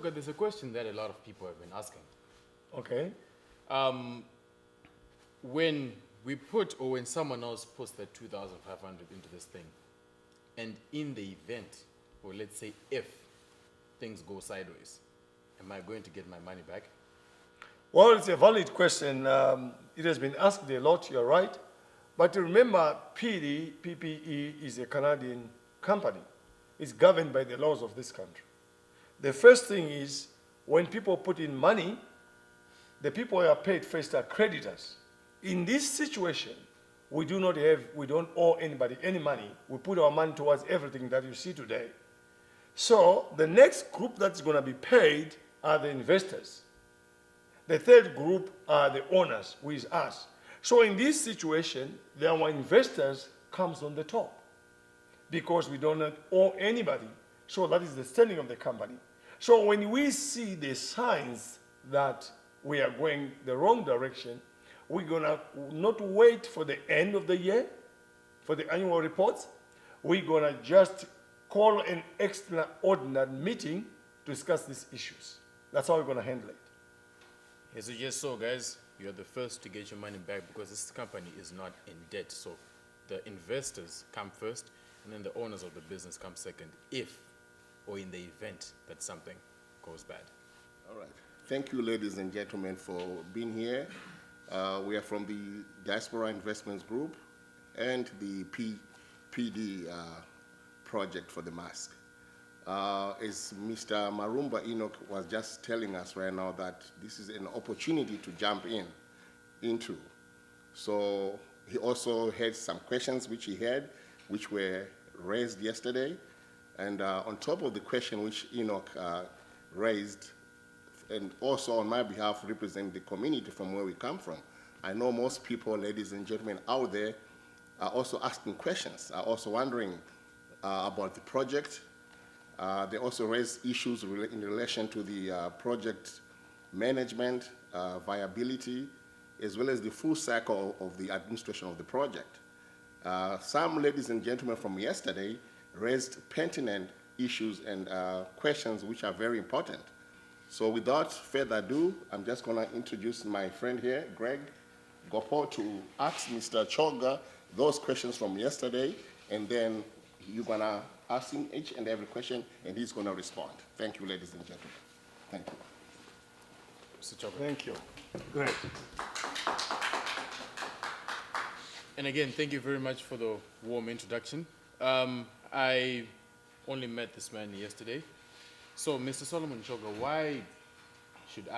Okay, there's a question that a lot of people have been asking. Okay. Um, when we put, or when someone else puts that 2,500 into this thing, and in the event, or let's say if things go sideways, am I going to get my money back? Well, it's a valid question. It has been asked a lot, you're right. But remember, PPE is a Canadian company. It's governed by the laws of this country. The first thing is when people put in money, the people who are paid first are creditors. In this situation, we don't owe anybody any money. We put our money towards everything that you see today. So the next group that's going to be paid are the investors. The third group are the owners, who is us. So in this situation, our investors comes on the top because we do not owe anybody. So that is the standing of the company. So when we see the signs that we are going the wrong direction, we're going to not wait for the end of the year, for the annual reports. We're going to just call an extraordinary meeting to discuss these issues. That's how we're going to handle it. Yes, so just so, guys, you're the first to get your money back because this company is not in debt. So the investors come first, and then the owners of the business come second, if or in the event that something goes bad. All right. Thank you, ladies and gentlemen, for being here. We are from the Diaspora Investments Group and the PD project for the mask. As Mr. Marumba Enoch was just telling us right now that this is an opportunity to jump into. So he also had some questions which he had, which were raised yesterday. And on top of the question which Enoch raised, and also on my behalf represent the community from where we come from, I know most people, ladies and gentlemen, out there are also asking questions, are also wondering about the project. They also raised issues in relation to the project management, viability, as well as the full cycle of the administration of the project. Some ladies and gentlemen from yesterday raised pertinent issues and questions which are very important. So without further ado, I'm just going to introduce my friend here, Greg Gopo, to ask Mr. Choga those questions from yesterday, and then you're going to ask him each and every question, and he's going to respond. Thank you, ladies and gentlemen. Thank you. Mr. Choga. Thank you. Great. And again, thank you very much for the warm introduction. I only met this man yesterday. So, Mr. Solomon Choga, why should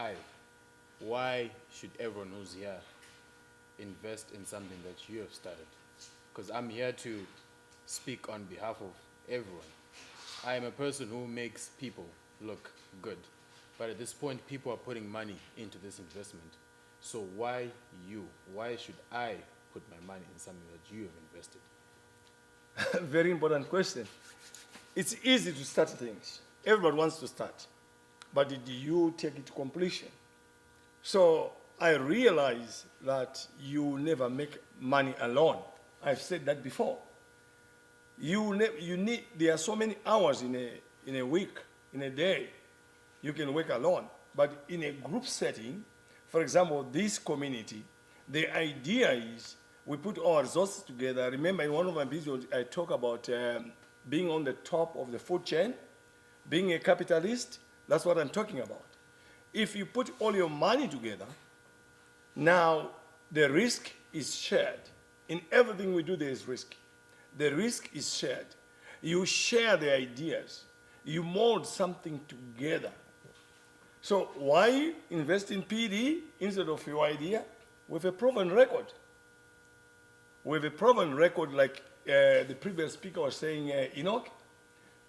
everyone who's here invest in something that you have started? Because I'm here to speak on behalf of everyone. I am a person who makes people look good. But at this point, people are putting money into this investment. So why you? Why should I put my money in something that you have invested? Very important question. It's easy to start things. Everybody wants to start. But did you take it to completion? So I realize that you never make money alone. I've said that before. There are so many hours in a week, in a day, you can work alone. But in a group setting, for example, this community, the idea is we put our resources together. Remember, in one of my videos, I talk about being on the top of the food chain, being a capitalist. That's what I'm talking about. If you put all your money together, now the risk is shared. In everything we do, there is risk. The risk is shared. You share the ideas. You mold something together. So why invest in PD instead of your idea? With a proven record. With a proven record, like the previous speaker was saying, Enoch,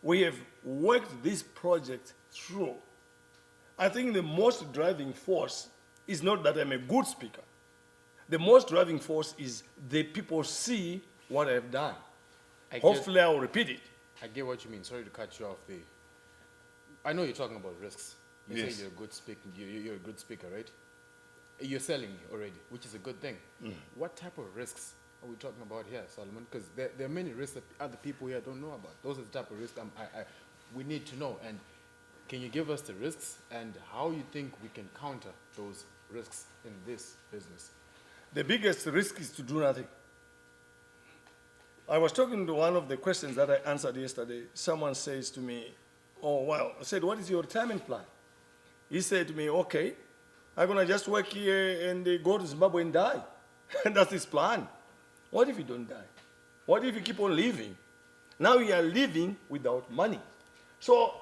we have worked this project through. I think the most driving force is not that I'm a good speaker. The most driving force is the people see what I've done. Hopefully I'll repeat it. I get what you mean. Sorry to cut you off there. I know you're talking about risks. You Yes. say you're a good speaker. You're a good speaker, right? You're selling already, which is a good thing. What type of risks are we talking about here, Solomon? Because there are many risks that other people here don't know about. Those are the type of risks we need to know. And Can you give us the risks and how you think we can counter those risks in this business? The biggest risk is to do nothing. I was talking to one of the questions that I answered yesterday. Someone says to me, oh, well, I said, what is your retirement plan? He said to me, okay, I'm going to just work here and go to Zimbabwe and die. And that's his plan. What if you don't die? What if you keep on living? Now you are living without money. So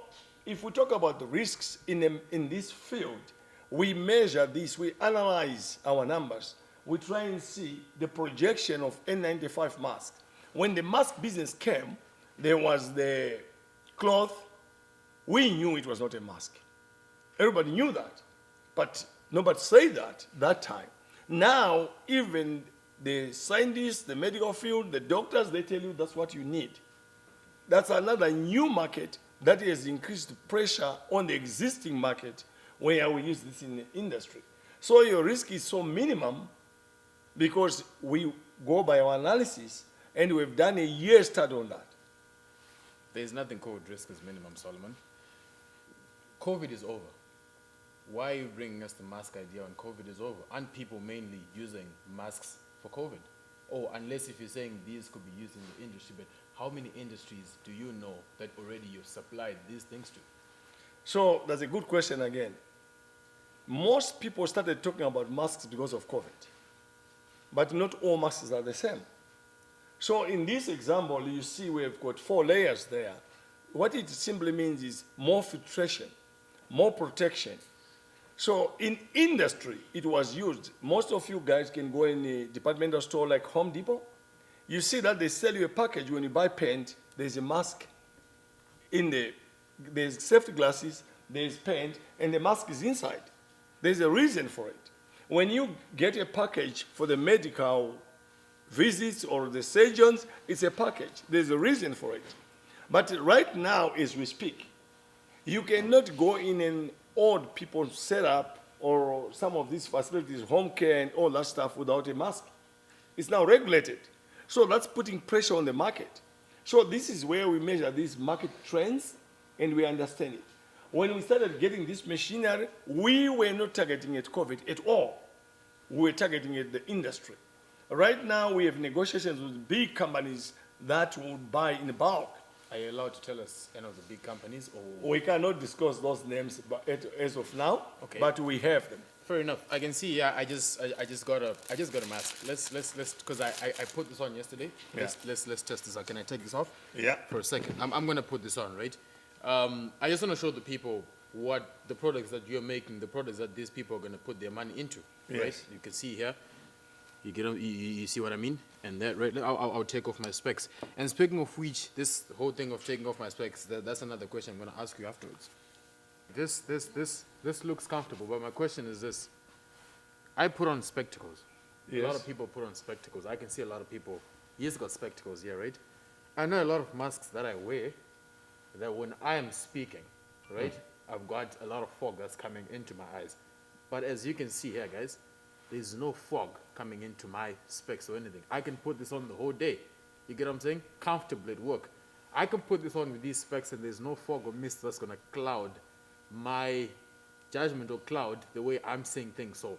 if we talk about the risks in this field, we measure this, we analyze our numbers. We try and see the projection of N95 masks. When the mask business came, there was the cloth. We knew it was not a mask. Everybody knew that, but nobody said that time. Now, even the scientists, the medical field, the doctors, they tell you that's what you need. That's another new market that has increased pressure on the existing market where we use this in the industry. So your risk is so minimum because we go by our analysis and we've done a year study on that. There's nothing called risk as minimum, Solomon. COVID is over. Why are you bringing us the mask idea when COVID is over? Aren't people mainly using masks for COVID? Or unless if you're saying these could be used in the industry, but how many industries do you know that already you've supplied these things to? So that's a good question again. Most people started talking about masks because of COVID, but not all masks are the same. So in this example, you see we've got 4 layers there. What it simply means is more filtration, more protection. So in industry, it was used. Most of you guys can go in a departmental store like Home Depot. You see that they sell you a package when you buy paint, there's a mask there's safety glasses, there's paint, and the mask is inside. There's a reason for it. When you get a package for the medical visits or the surgeons, it's a package. There's a reason for it. But right now, as we speak, you cannot go in and old people set up or some of these facilities, home care and all that stuff without a mask. It's now regulated. So that's putting pressure on the market. So this is where we measure these market trends and we understand it. When we started getting this machinery, we were not targeting at COVID at all. We were targeting at the industry. Right now, we have negotiations with big companies that will buy in bulk. Are you allowed to tell us any of the big companies? Or We cannot discuss those names as of now, Okay. but we have them. fair enough. I can see. Yeah, I just got a mask. Let's because I put this on yesterday. Yeah. Let's test this out. Can I take this off? Yeah. For a second. I'm gonna put this on, right? I just want to show the people what the products that you're making, the products that these people are gonna put their money into. Right? Yes. You can see here. You get you see what I mean? And that right. I'll take off my specs. And speaking of which, this whole thing of taking off my specs, that's another question I'm gonna ask you afterwards. This looks comfortable, but my question is this. I put on spectacles. A lot Yes. of people put on spectacles. I can see a lot of people. He's got spectacles here, right? I know a lot of masks that I wear that when I am speaking, right, I've got a lot of fog that's coming into my eyes. But as you can see here, guys, there's no fog coming into my specs or anything. I can put this on the whole day. You get what I'm saying? Comfortably at work. I can put this on with these specs and there's no fog or mist that's going to cloud my judgment or cloud the way I'm saying things. So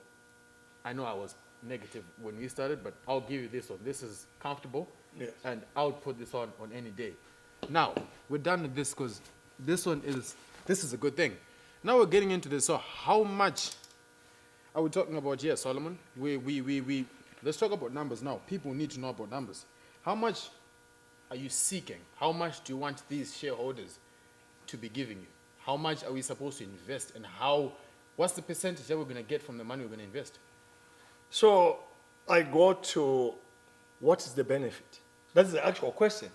I know I was negative when we started, but I'll give you this one. This is comfortable, Yes. and I'll put this on any day. Now, we're done with this because this is a good thing. Now we're getting into this. So how much are we talking about here, Solomon? Let's talk about numbers now. People need to know about numbers. How much are you seeking? How much do you want these shareholders to be giving you? How much are we supposed to invest, and what's the percentage that we're going to get from the money we're going to invest? So I go to what is the benefit? That's the actual question.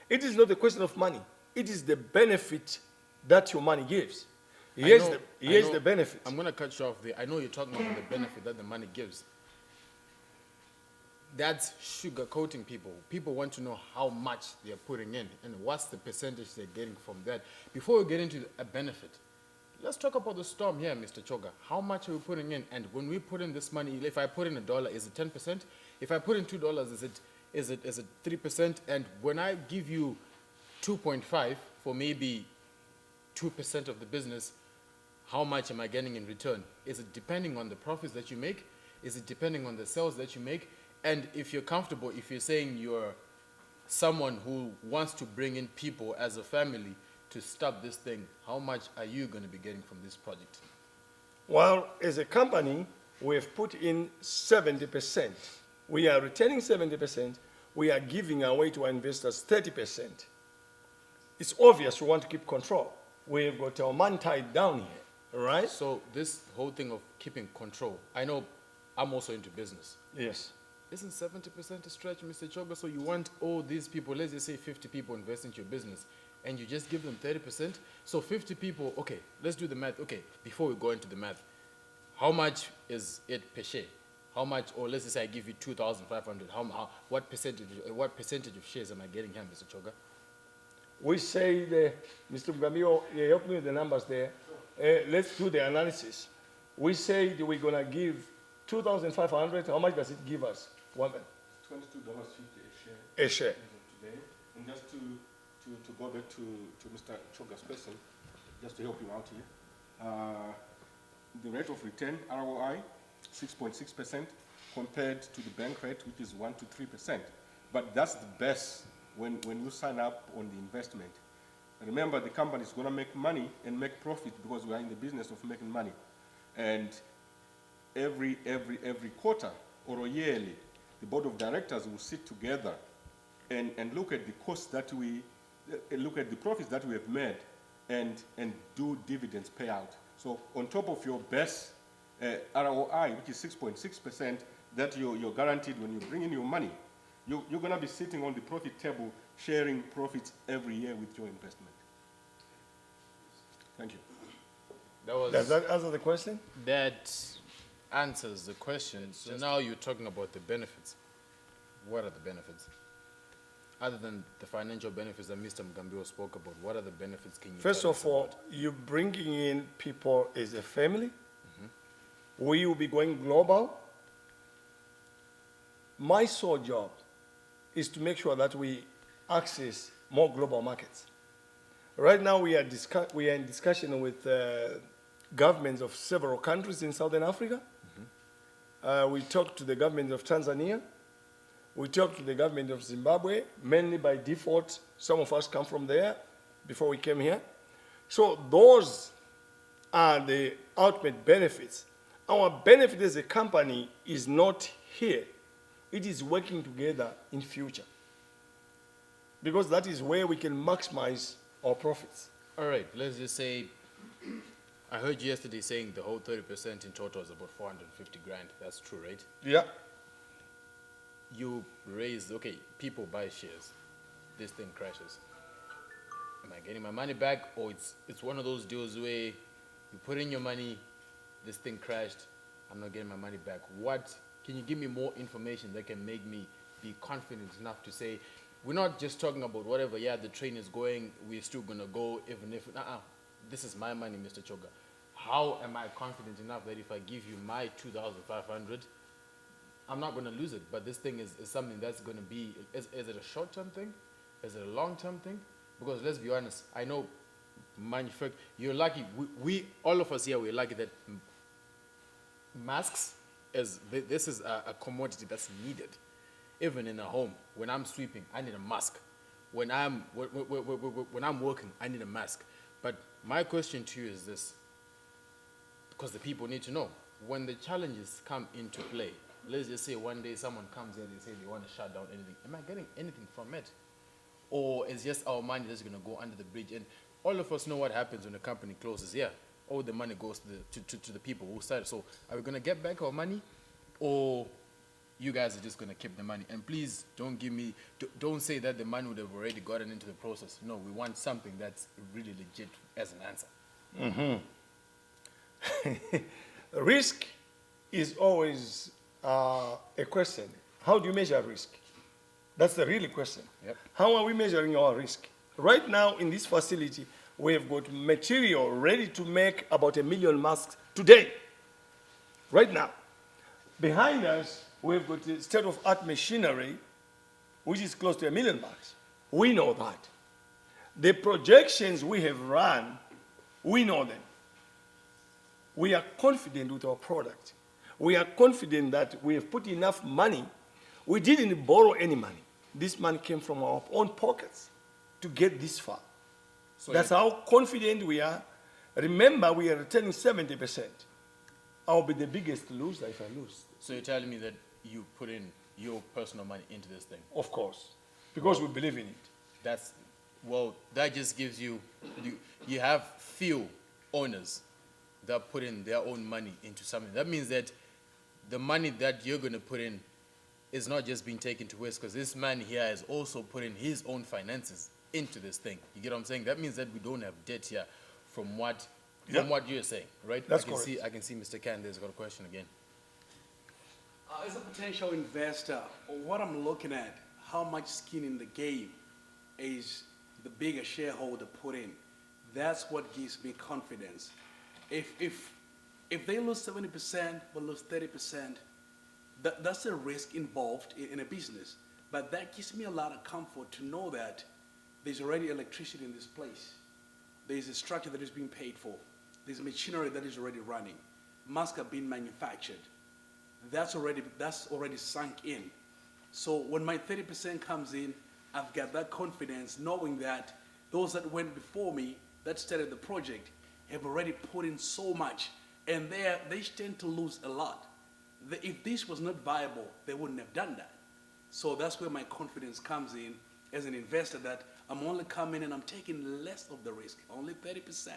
It is not a question of money. It is the benefit that your money gives. Here's the benefit. I'm going to cut you off there. I know you're talking about the benefit that the money gives. That's sugarcoating people. People want to know how much they're putting in and what's the percentage they're getting from that. Before we get into a benefit, let's talk about the storm here, Mr. Choga. How much are we putting in? And when we put in this money, if I put in $1, is it 10%? If I put in $2, is it 3%? And when I give you 2.5 for maybe 2% of the business, how much am I getting in return? Is it depending on the profits that you make? Is it depending on the sales that you make? And if you're comfortable, if you're saying you're someone who wants to bring in people as a family to start this thing, how much are you going to be getting from this project? Well, as a company, we have put in 70%. We are retaining 70%. We are giving away to our investors 30%. It's obvious we want to keep control. We've got our money tied down here, right? So this whole thing of keeping control, I know I'm also into business. Yes. Isn't 70% a stretch, Mr. Choga? So you want all these people, let's just say 50 people invest into your business, and you just give them 30%? So 50 people, okay, let's do the math. Okay, before we go into the math, how much is it per share? How much, or let's just say I give you 2,500, what percentage of shares am I getting here, Mr. Choga? We say, Mr. Mugambio, help me with the numbers there. Let's do the analysis. We say that we're going to give 2,500. How much does it give us? $22.50 a share. A share. As of today. And just to go back to Mr. Choga's question, just to help you out here, the rate of return, ROI, 6.6% compared to the bank rate, which is 1 to 3%. But that's the best when you sign up on the investment. Remember, the company is going to make money and make profit because we are in the business of making money. And every quarter or yearly, the board of directors will sit together and look at the costs that look at the profits that we have made and do dividends payout. So on top of your best ROI, which is 6.6%, that you're guaranteed when you bring in your money, you're going to be sitting on the profit table, sharing profits every year with your investment. Thank you. Does that answer the question? That answers the question. So now you're talking about the benefits. What are the benefits? Other than the financial benefits that Mr. Mugambio spoke about, what are the benefits can you First tell of us all, about? you're bringing in people as a family. We will be going global. My sole job is to make sure that we access more global markets. Right now, we are in discussion with governments of several countries in Southern Africa. We talked to the government of Tanzania. We talked to the government of Zimbabwe, mainly by default. Some of us come from there before we came here. So those are the ultimate benefits. Our benefit as a company is not here. It is working together in future. Because that is where we can maximize our profits. All right, let's just say, I heard you yesterday saying the whole 30% in total is about 450 grand. That's true, right? Yeah. You raise, okay, people buy shares. This thing crashes. Am I getting my money back? Or it's one of those deals where you put in your money, this thing crashed, I'm not getting my money back. Can you give me more information that can make me be confident enough to say, we're not just talking about whatever, yeah, the train is going, we're still going to go, even if, this is my money, Mr. Choga. How am I confident enough that if I give you my 2,500, I'm not going to lose it, but this thing is something that's going to be, is it a short-term thing? Is it a long-term thing? Because let's be honest, I know you're lucky, we all of us here, we're lucky that masks, this is a commodity that's needed. Even in a home, when I'm sweeping, I need a mask. When I'm working, I need a mask. But my question to you is this, because the people need to know, when the challenges come into play, let's just say one day someone comes here, they say they want to shut down anything. Am I getting anything from it? Or is just our money that's going to go under the bridge? And all of us know what happens when a company closes. Yeah, all the money goes to the people who started. So are we going to get back our money, or you guys are just going to keep the money? And please don't say that the money would have already gotten into the process. No, we want something that's really legit as an answer. Risk is always a question. How do you measure risk? That's the real question. Yep. How are we measuring our risk? Right now in this facility, we have got material ready to make about 1 million masks today. Right now. Behind us, we've got state-of-art machinery, which is close to 1 million bucks. We know that. The projections we have run We know them. We are confident with our product. We are confident that we have put enough money. We didn't borrow any money. This money came from our own pockets to get this far. So That's how confident we are. Remember, we are returning 70%. I'll be the biggest loser if I lose. So you're telling me that you put in your personal money into this thing? Of course, because we believe in it. That's, well, that just gives you, you have few owners that put in their own money into something. That means that the money that you're going to put in is not just being taken to waste, because this man here has also put in his own finances into this thing. You get what I'm saying? That means that we don't have debt here from what you're saying, right? That's I can correct. I can see Mr. Candace got a question again. As a potential investor, what I'm looking at, how much skin in the game is the bigger shareholder put in. That's what gives me confidence. If they lose 70% but lose 30%, that's a risk involved in a business. But that gives me a lot of comfort to know that there's already electricity in this place. There's a structure that is being paid for. There's machinery that is already running. Masks are being manufactured. That's already sunk in. So when my 30% comes in, I've got that confidence knowing that those that went before me, that started the project, have already put in so much, and they tend to lose a lot. If this was not viable, they wouldn't have done that. So that's where my confidence comes in as an investor, that I'm only coming and I'm taking less of the risk, only 30%.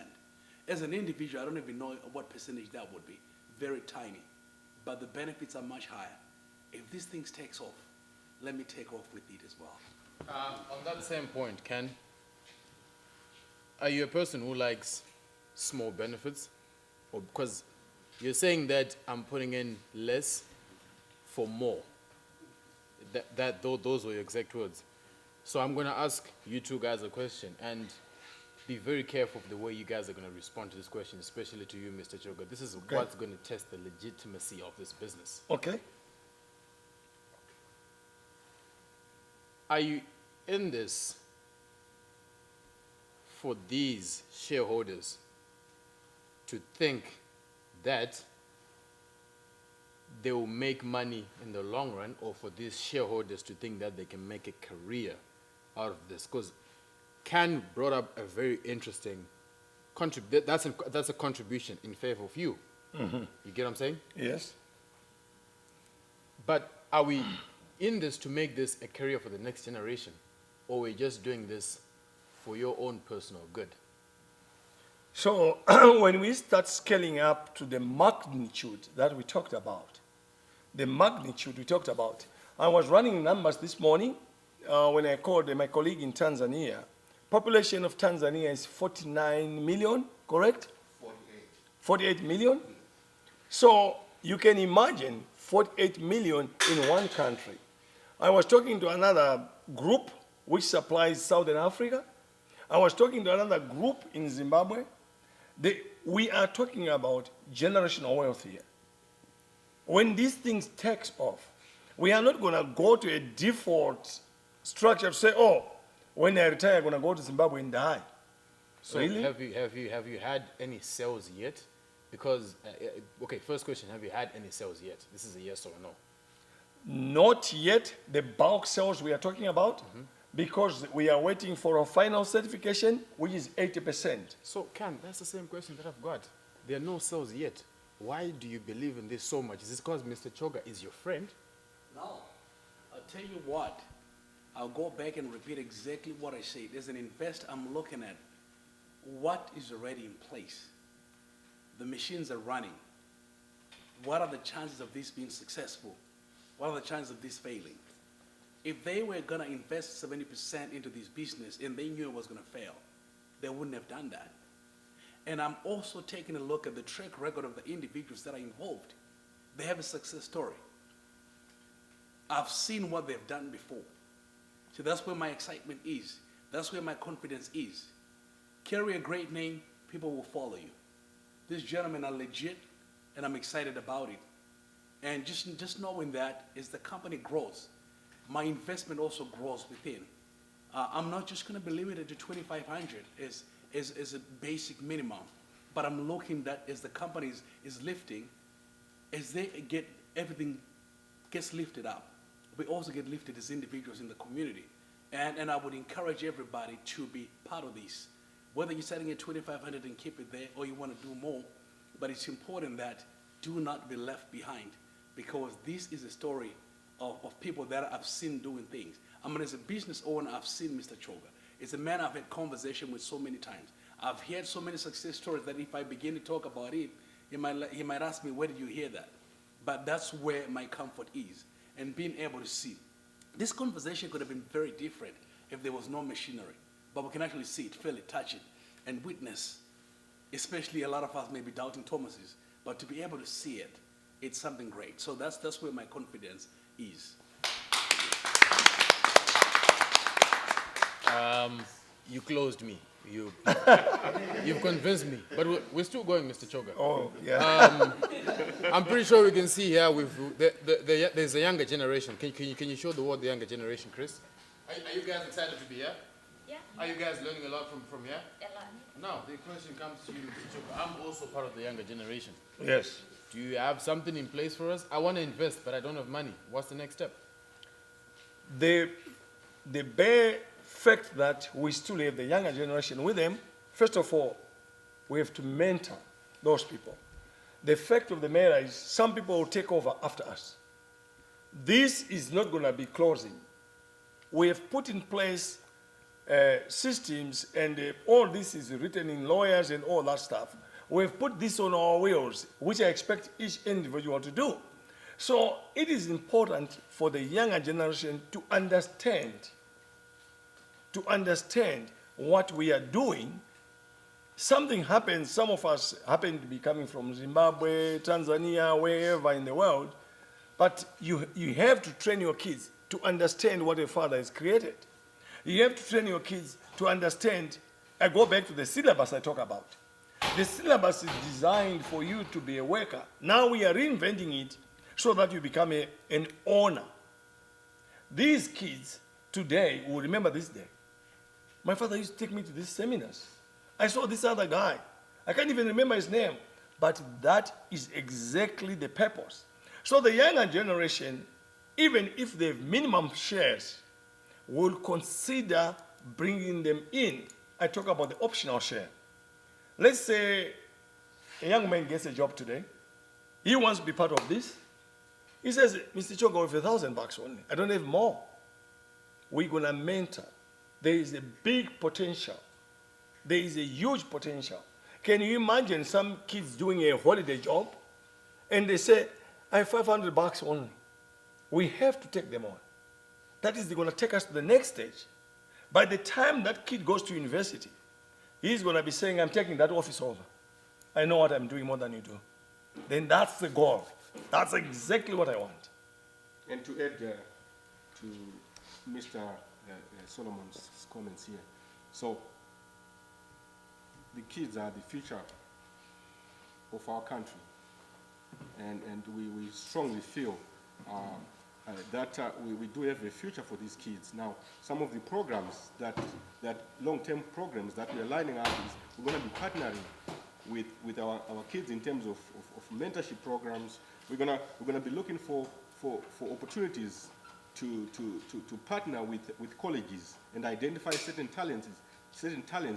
As an individual, I don't even know what percentage that would be, very tiny. But the benefits are much higher. If this thing takes off, let me take off with it as well. On that same point, Ken, are you a person who likes small benefits? Or because you're saying that I'm putting in less for more. Those were your exact words. So I'm going to ask you two guys a question, and be very careful of the way you guys are going to respond to this question, especially to you, Mr. Choga. This is Okay. what's going to test the legitimacy of this business. Okay? Are you in this for these shareholders to think that they will make money in the long run, or for these shareholders to think that they can make a career out of this? Because Ken brought up a very interesting that's a contribution in favor of you. You get what I'm saying? Yes. But are we in this to make this a career for the next generation, or we're just doing this for your own personal good? So when we start scaling up to the magnitude that we talked about, I was running numbers this morning when I called my colleague in Tanzania. Population of Tanzania is 49 million, correct? 48 million. So you can imagine 48 million in one country. I was talking to another group which supplies Southern Africa. I was talking to another group in Zimbabwe. We are talking about generational wealth here. When these things take off, we are not going to go to a default structure to say, oh, when I retire, I'm going to go to Zimbabwe and die. So Really? have you had any sales yet? Because okay, first question: have you had any sales yet? This is a yes or a no. Not yet the bulk sales we are talking about, because we are waiting for a final certification, which is 80%. So Ken, that's the same question that I've got. There are no sales yet. Why do you believe in this so much? Is this because Mr. Choga is your friend? No, I'll tell you what, I'll go back and repeat exactly what I said. As an investor, I'm looking at what is already in place. The machines are running. What are the chances of this being successful? What are the chances of this failing? If they were going to invest 70% into this business and they knew it was going to fail, they wouldn't have done that. And I'm also taking a look at the track record of the individuals that are involved. They have a success story. I've seen what they've done before. So that's where my excitement is. That's where my confidence is. Carry a great name, people will follow you. These gentlemen are legit, and I'm excited about it. And just knowing that as the company grows, my investment also grows within. I'm not just going to be limited to 2,500 as a basic minimum. But I'm looking that as the companies is lifting, as they get everything gets lifted up, we also get lifted as individuals in the community. And I would encourage everybody to be part of this. Whether you're setting at 2,500 and keep it there, or you want to do more, but it's important that do not be left behind, because this is a story of people that I've seen doing things. I mean, as a business owner, I've seen Mr. Choga. It's a man I've had conversation with so many times. I've heard so many success stories that if I begin to talk about it, he might ask me, where did you hear that? But that's where my comfort is, and being able to see. This conversation could have been very different if there was no machinery, but we can actually see it, feel it, touch it, and witness. Especially a lot of us may be doubting Thomases, but to be able to see it, it's something great. So that's where my confidence is. You closed me. You've convinced me. But we're still going, Mr. Choga. Oh, yeah. I'm pretty sure we can see here there's a younger generation. Can you show the world the younger generation, Chris? Are you guys excited to be here? Yeah. Are you guys learning a lot from here? A lot. Now, the question comes to you, Mr. Choga. I'm also part of the younger generation. Yes. Do you have something in place for us? I want to invest, but I don't have money. What's the next step? The bare fact that we still have the younger generation with them, first of all, we have to mentor those people. The fact of the matter is some people will take over after us. This is not going to be closing. We have put in place systems, and all this is written in lawyers and all that stuff. We have put this on our wheels, which I expect each individual to do. So it is important for the younger generation to understand what we are doing. Something happens, some of us happen to be coming from Zimbabwe, Tanzania, wherever in the world, but you have to train your kids to understand what a father has created. You have to train your kids to understand. I go back to the syllabus I talk about. The syllabus is designed for you to be a worker. Now we are reinventing it so that you become an owner. These kids today will remember this day. My father used to take me to these seminars. I saw this other guy. I can't even remember his name, but that is exactly the purpose. So the younger generation, even if they have minimum shares, will consider bringing them in. I talk about the optional share. Let's say a young man gets a job today. He wants to be part of this. He says, Mr. Choga, with $1,000 only. I don't have more. We're going to mentor. There is a big potential. There is a huge potential. Can you imagine some kids doing a holiday job and they say, I have $500 only. We have to take them on. That is going to take us to the next stage. By the time that kid goes to university, he's going to be saying, I'm taking that office over. I know what I'm doing more than you do. Then that's the goal. That's exactly what I want. And to add to Mr. Solomon's comments here, so the kids are the future of our country, and we strongly feel that we do have a future for these kids. Now, some of the programs that long-term programs that we're lining up is we're going to be partnering with our kids in terms of mentorship programs. We're gonna be looking for opportunities to partner with colleges and identify certain talents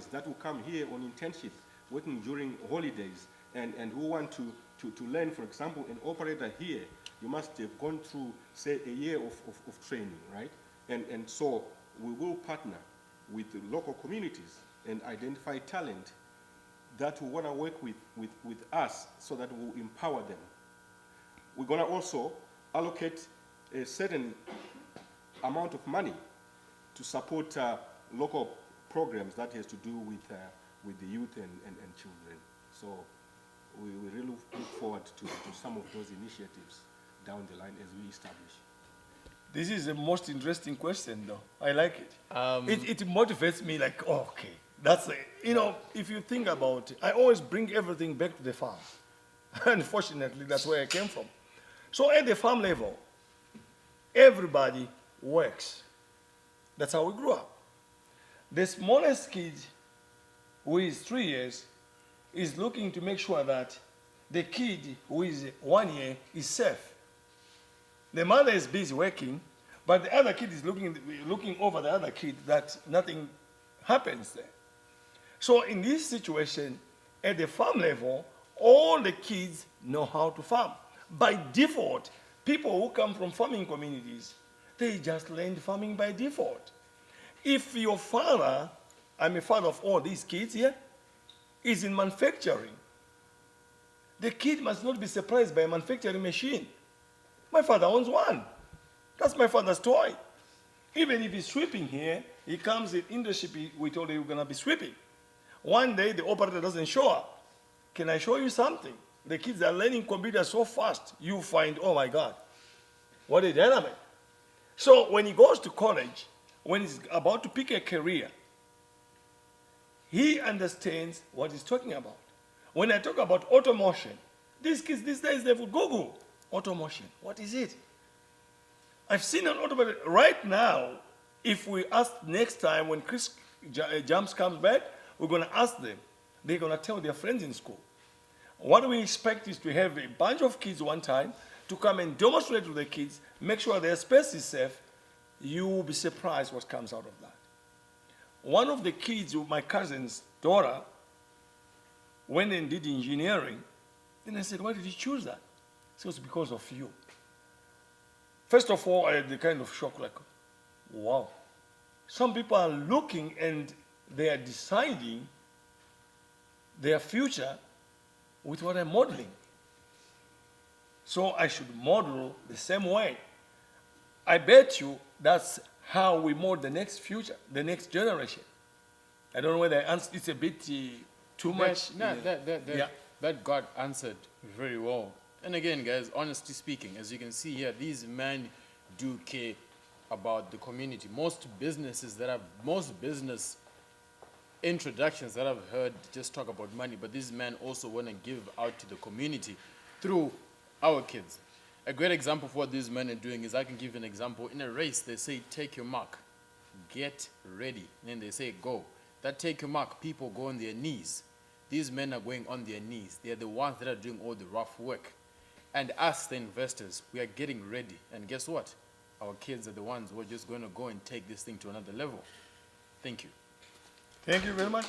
that will come here on internship, working during holidays, and who want to learn. For example, an operator here, you must have gone through, say, a year of training, right? And so we will partner with the local communities and identify talent that will want to work with us so that we'll empower them. We're going to also allocate a certain amount of money to support local programs that has to do with the youth and children. So we really look forward to some of those initiatives down the line as we establish. This is the most interesting question, though. I like it. It motivates me like, oh, okay, that's, if you think about it, I always bring everything back to the farm. Unfortunately, that's where I came from. So at the farm level, everybody works. That's how we grew up. The smallest kid, who is 3 years, is looking to make sure that the kid who is 1 year is safe. The mother is busy working, but the other kid is looking over the other kid that nothing happens there. So in this situation, at the farm level, all the kids know how to farm. By default, people who come from farming communities, they just learned farming by default. If your father, I'm a father of all these kids here, is in manufacturing, the kid must not be surprised by a manufacturing machine. My father owns one. That's my father's toy. Even if he's sweeping here, he comes in industry, we told him we're going to be sweeping. One day, the operator doesn't show up. Can I show you something? The kids are learning computers so fast, you find, oh my God, what a dynamic. So when he goes to college, when he's about to pick a career, he understands what he's talking about. When I talk about automotion, these kids these days, they would Google automotion. What is it? I've seen an automotive right now. If we ask next time when Chris Jams comes back, we're going to ask them. They're going to tell their friends in school. What we expect is to have a bunch of kids one time to come and demonstrate to the kids, make sure their space is safe. You will be surprised what comes out of that. One of the kids, my cousin's daughter, went and did engineering. Then I said, why did you choose that? He said, because of you. First of all, I had the kind of shock like, wow. Some people are looking and they are deciding their future with what I'm modeling. So I should model the same way. I bet you that's how we model the next future, the next generation. I don't know whether I answered, it's a bit too much. That got answered very well. And again, guys, honestly speaking, as you can see here, these men do care about the community. Most business introductions that I've heard just talk about money, but these men also want to give out to the community through our kids. A great example of what these men are doing is, I can give an example. In a race, they say, take your mark, get ready. And then they say, go. That take your mark, people go on their knees. These men are going on their knees. They are the ones that are doing all the rough work. And us, the investors, we are getting ready. And guess what? Our kids are the ones who are just going to go and take this thing to another level. Thank you. Thank you very much.